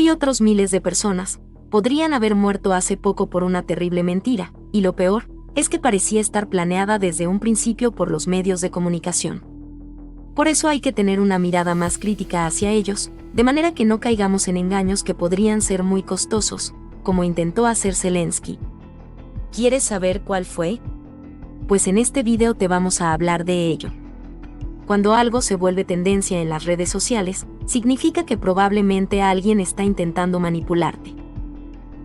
Hay otros miles de personas. Podrían haber muerto hace poco por una terrible mentira, y lo peor es que parecía estar planeada desde un principio por los medios de comunicación. Por eso hay que tener una mirada más crítica hacia ellos, de manera que no caigamos en engaños que podrían ser muy costosos, como intentó hacer Zelensky. ¿Quieres saber cuál fue? Pues en este video te vamos a hablar de ello. Cuando algo se vuelve tendencia en las redes sociales, significa que probablemente alguien está intentando manipularte.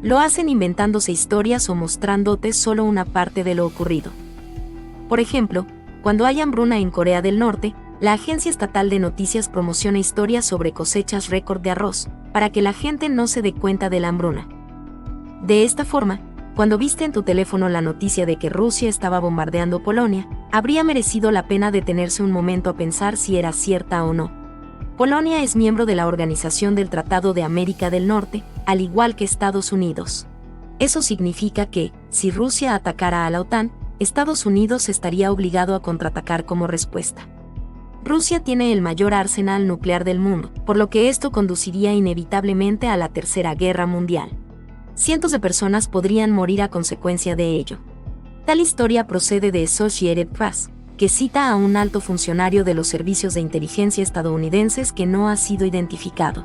Lo hacen inventándose historias o mostrándote solo una parte de lo ocurrido. Por ejemplo, cuando hay hambruna en Corea del Norte, la Agencia Estatal de Noticias promociona historias sobre cosechas récord de arroz, para que la gente no se dé cuenta de la hambruna. De esta forma, cuando viste en tu teléfono la noticia de que Rusia estaba bombardeando Polonia, habría merecido la pena detenerse un momento a pensar si era cierta o no. Polonia es miembro de la Organización del Tratado de América del Norte, al igual que Estados Unidos. Eso significa que, si Rusia atacara a la OTAN, Estados Unidos estaría obligado a contraatacar como respuesta. Rusia tiene el mayor arsenal nuclear del mundo, por lo que esto conduciría inevitablemente a la Tercera Guerra Mundial. Cientos de personas podrían morir a consecuencia de ello. Tal historia procede de Associated Press, que cita a un alto funcionario de los servicios de inteligencia estadounidenses que no ha sido identificado.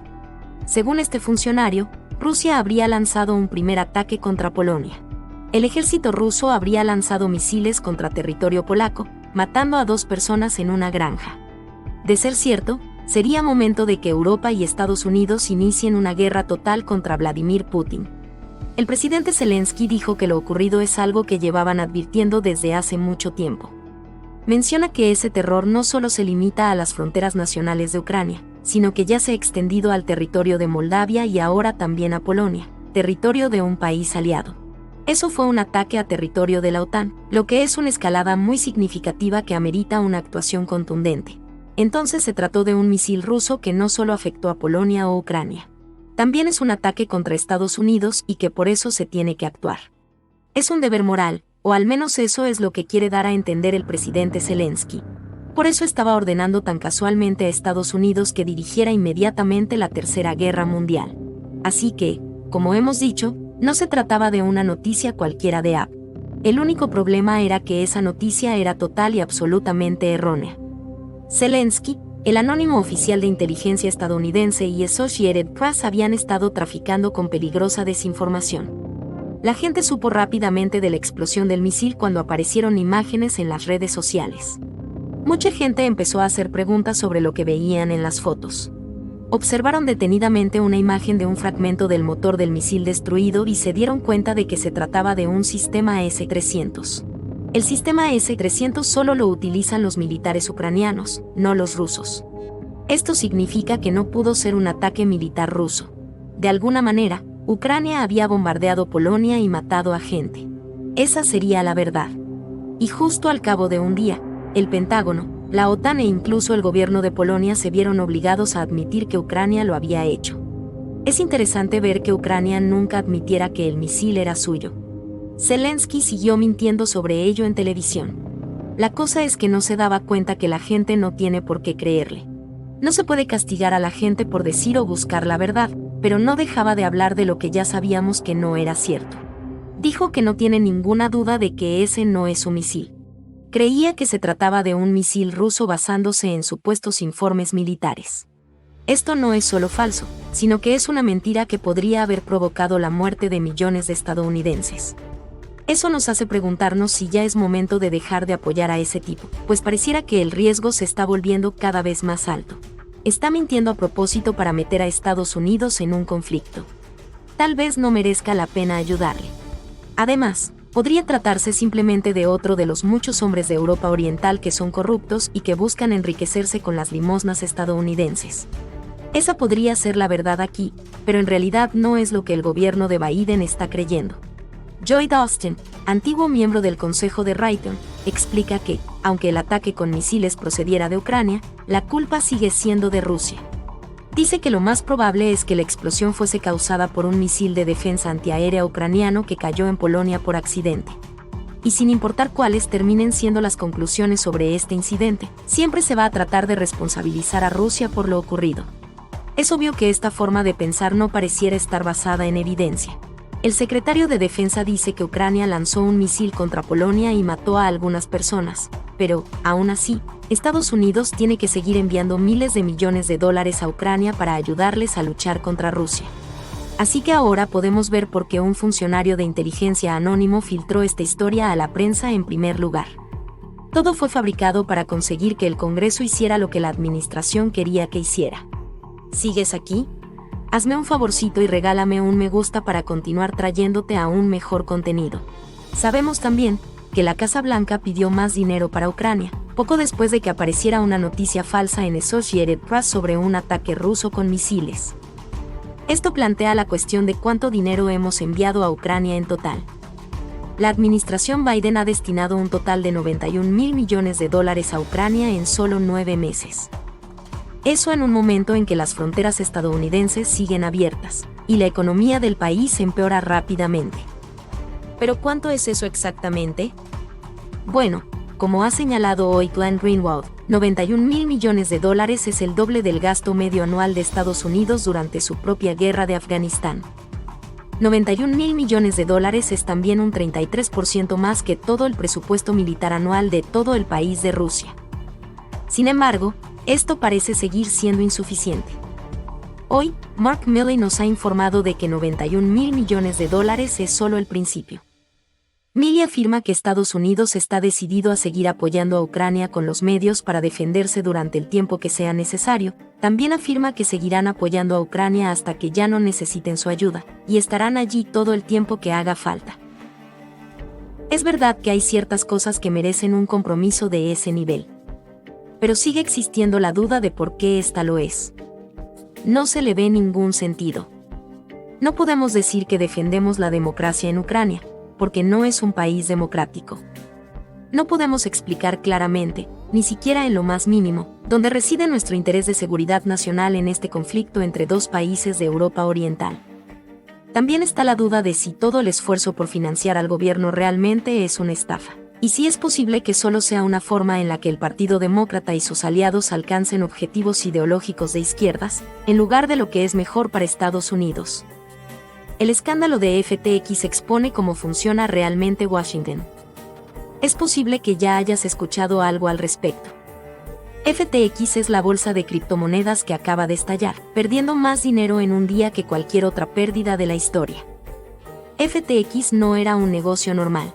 Según este funcionario, Rusia habría lanzado un primer ataque contra Polonia. El ejército ruso habría lanzado misiles contra territorio polaco, matando a 2 personas en una granja. De ser cierto, sería momento de que Europa y Estados Unidos inicien una guerra total contra Vladimir Putin. El presidente Zelensky dijo que lo ocurrido es algo que llevaban advirtiendo desde hace mucho tiempo. Menciona que ese terror no solo se limita a las fronteras nacionales de Ucrania, sino que ya se ha extendido al territorio de Moldavia y ahora también a Polonia, territorio de un país aliado. Eso fue un ataque a territorio de la OTAN, lo que es una escalada muy significativa que amerita una actuación contundente. Entonces se trató de un misil ruso que no solo afectó a Polonia o Ucrania. También es un ataque contra Estados Unidos y que por eso se tiene que actuar. Es un deber moral, o al menos eso es lo que quiere dar a entender el presidente Zelensky. Por eso estaba ordenando tan casualmente a Estados Unidos que dirigiera inmediatamente la Tercera Guerra Mundial. Así que, como hemos dicho, no se trataba de una noticia cualquiera de app. El único problema era que esa noticia era total y absolutamente errónea. Zelensky, el anónimo oficial de inteligencia estadounidense y Associated Press habían estado traficando con peligrosa desinformación. La gente supo rápidamente de la explosión del misil cuando aparecieron imágenes en las redes sociales. Mucha gente empezó a hacer preguntas sobre lo que veían en las fotos. Observaron detenidamente una imagen de un fragmento del motor del misil destruido y se dieron cuenta de que se trataba de un sistema S-300. El sistema S-300 solo lo utilizan los militares ucranianos, no los rusos. Esto significa que no pudo ser un ataque militar ruso. De alguna manera, Ucrania había bombardeado Polonia y matado a gente. Esa sería la verdad. Y justo al cabo de un día, el Pentágono, la OTAN e incluso el gobierno de Polonia se vieron obligados a admitir que Ucrania lo había hecho. Es interesante ver que Ucrania nunca admitiera que el misil era suyo. Zelensky siguió mintiendo sobre ello en televisión. La cosa es que no se daba cuenta que la gente no tiene por qué creerle. No se puede castigar a la gente por decir o buscar la verdad, pero no dejaba de hablar de lo que ya sabíamos que no era cierto. Dijo que no tiene ninguna duda de que ese no es su misil. Creía que se trataba de un misil ruso basándose en supuestos informes militares. Esto no es solo falso, sino que es una mentira que podría haber provocado la muerte de millones de estadounidenses. Eso nos hace preguntarnos si ya es momento de dejar de apoyar a ese tipo, pues pareciera que el riesgo se está volviendo cada vez más alto. Está mintiendo a propósito para meter a Estados Unidos en un conflicto. Tal vez no merezca la pena ayudarle. Además, podría tratarse simplemente de otro de los muchos hombres de Europa Oriental que son corruptos y que buscan enriquecerse con las limosnas estadounidenses. Esa podría ser la verdad aquí, pero en realidad no es lo que el gobierno de Biden está creyendo. Lloyd Austin, antiguo miembro del Consejo de Raytheon, explica que, aunque el ataque con misiles procediera de Ucrania, la culpa sigue siendo de Rusia. Dice que lo más probable es que la explosión fuese causada por un misil de defensa antiaérea ucraniano que cayó en Polonia por accidente. Y sin importar cuáles terminen siendo las conclusiones sobre este incidente, siempre se va a tratar de responsabilizar a Rusia por lo ocurrido. Es obvio que esta forma de pensar no pareciera estar basada en evidencia. El secretario de Defensa dice que Ucrania lanzó un misil contra Polonia y mató a algunas personas, pero, aún así, Estados Unidos tiene que seguir enviando miles de millones de dólares a Ucrania para ayudarles a luchar contra Rusia. Así que ahora podemos ver por qué un funcionario de inteligencia anónimo filtró esta historia a la prensa en primer lugar. Todo fue fabricado para conseguir que el Congreso hiciera lo que la administración quería que hiciera. ¿Sigues aquí? Hazme un favorcito y regálame un me gusta para continuar trayéndote aún mejor contenido. Sabemos también que la Casa Blanca pidió más dinero para Ucrania, poco después de que apareciera una noticia falsa en Associated Press sobre un ataque ruso con misiles. Esto plantea la cuestión de cuánto dinero hemos enviado a Ucrania en total. La administración Biden ha destinado un total de $91,000 millones a Ucrania en solo 9 meses. Eso en un momento en que las fronteras estadounidenses siguen abiertas, y la economía del país empeora rápidamente. ¿Pero cuánto es eso exactamente? Bueno, como ha señalado hoy Glenn Greenwald, $91,000 millones es el doble del gasto medio anual de Estados Unidos durante su propia guerra de Afganistán. $91,000 millones es también un 33% más que todo el presupuesto militar anual de todo el país de Rusia. Sin embargo, esto parece seguir siendo insuficiente. Hoy, Mark Milley nos ha informado de que $91,000 millones es solo el principio. Milley afirma que Estados Unidos está decidido a seguir apoyando a Ucrania con los medios para defenderse durante el tiempo que sea necesario. También afirma que seguirán apoyando a Ucrania hasta que ya no necesiten su ayuda, y estarán allí todo el tiempo que haga falta. Es verdad que hay ciertas cosas que merecen un compromiso de ese nivel. Pero sigue existiendo la duda de por qué esta lo es. No se le ve ningún sentido. No podemos decir que defendemos la democracia en Ucrania, porque no es un país democrático. No podemos explicar claramente, ni siquiera en lo más mínimo, dónde reside nuestro interés de seguridad nacional en este conflicto entre dos países de Europa Oriental. También está la duda de si todo el esfuerzo por financiar al gobierno realmente es una estafa. Y si es posible que solo sea una forma en la que el Partido Demócrata y sus aliados alcancen objetivos ideológicos de izquierdas, en lugar de lo que es mejor para Estados Unidos. El escándalo de FTX expone cómo funciona realmente Washington. Es posible que ya hayas escuchado algo al respecto. FTX es la bolsa de criptomonedas que acaba de estallar, perdiendo más dinero en un día que cualquier otra pérdida de la historia. FTX no era un negocio normal.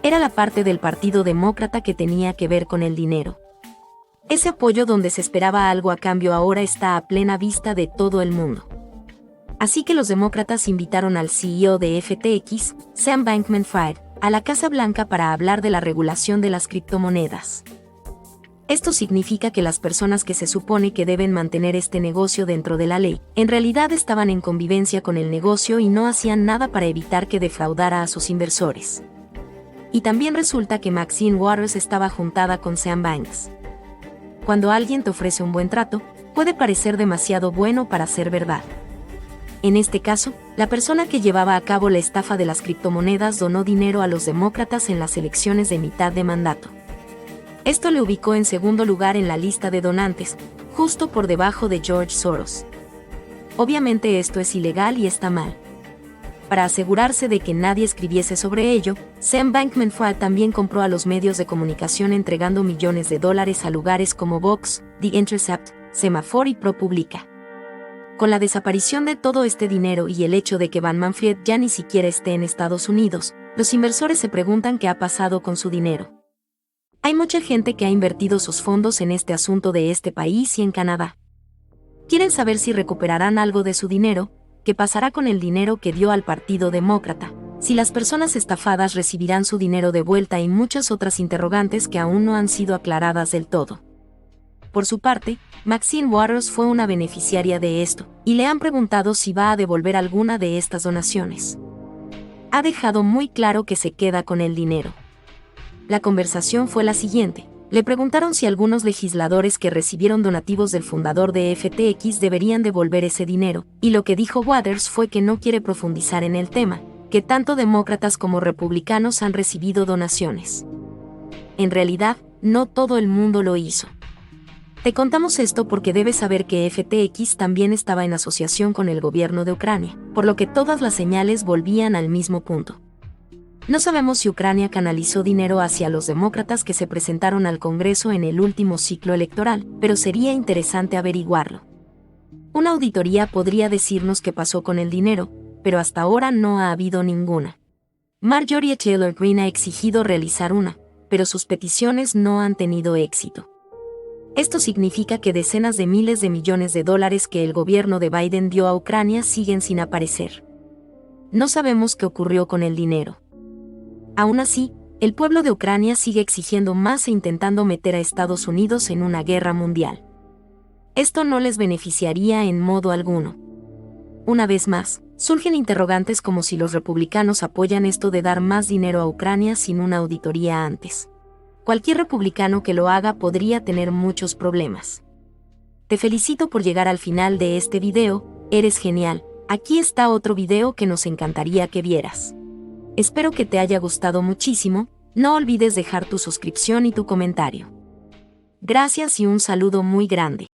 Era la parte del Partido Demócrata que tenía que ver con el dinero. Ese apoyo donde se esperaba algo a cambio ahora está a plena vista de todo el mundo. Así que los demócratas invitaron al CEO de FTX, Sam Bankman-Fried, a la Casa Blanca para hablar de la regulación de las criptomonedas. Esto significa que las personas que se supone que deben mantener este negocio dentro de la ley, en realidad estaban en convivencia con el negocio y no hacían nada para evitar que defraudara a sus inversores. Y también resulta que Maxine Waters estaba juntada con Sam Banks. Cuando alguien te ofrece un buen trato, puede parecer demasiado bueno para ser verdad. En este caso, la persona que llevaba a cabo la estafa de las criptomonedas donó dinero a los demócratas en las elecciones de mitad de mandato. Esto le ubicó en segundo lugar en la lista de donantes, justo por debajo de George Soros. Obviamente esto es ilegal y está mal. Para asegurarse de que nadie escribiese sobre ello, Sam Bankman-Fried también compró a los medios de comunicación entregando millones de dólares a lugares como Vox, The Intercept, Semafor y ProPublica. Con la desaparición de todo este dinero y el hecho de que Bankman-Fried ya ni siquiera esté en Estados Unidos, los inversores se preguntan qué ha pasado con su dinero. Hay mucha gente que ha invertido sus fondos en este asunto de este país y en Canadá. Quieren saber si recuperarán algo de su dinero, qué pasará con el dinero que dio al Partido Demócrata, si las personas estafadas recibirán su dinero de vuelta y muchas otras interrogantes que aún no han sido aclaradas del todo. Por su parte, Maxine Waters fue una beneficiaria de esto, y le han preguntado si va a devolver alguna de estas donaciones. Ha dejado muy claro que se queda con el dinero. La conversación fue la siguiente. Le preguntaron si algunos legisladores que recibieron donativos del fundador de FTX deberían devolver ese dinero, y lo que dijo Waters fue que no quiere profundizar en el tema, que tanto demócratas como republicanos han recibido donaciones. En realidad, no todo el mundo lo hizo. Te contamos esto porque debes saber que FTX también estaba en asociación con el gobierno de Ucrania, por lo que todas las señales volvían al mismo punto. No sabemos si Ucrania canalizó dinero hacia los demócratas que se presentaron al Congreso en el último ciclo electoral, pero sería interesante averiguarlo. Una auditoría podría decirnos qué pasó con el dinero, pero hasta ahora no ha habido ninguna. Marjorie Taylor Greene ha exigido realizar una, pero sus peticiones no han tenido éxito. Esto significa que decenas de miles de millones de dólares que el gobierno de Biden dio a Ucrania siguen sin aparecer. No sabemos qué ocurrió con el dinero. Aún así, el pueblo de Ucrania sigue exigiendo más e intentando meter a Estados Unidos en una guerra mundial. Esto no les beneficiaría en modo alguno. Una vez más, surgen interrogantes como si los republicanos apoyan esto de dar más dinero a Ucrania sin una auditoría antes. Cualquier republicano que lo haga podría tener muchos problemas. Te felicito por llegar al final de este video, eres genial. Aquí está otro video que nos encantaría que vieras. Espero que te haya gustado muchísimo, no olvides dejar tu suscripción y tu comentario. Gracias y un saludo muy grande.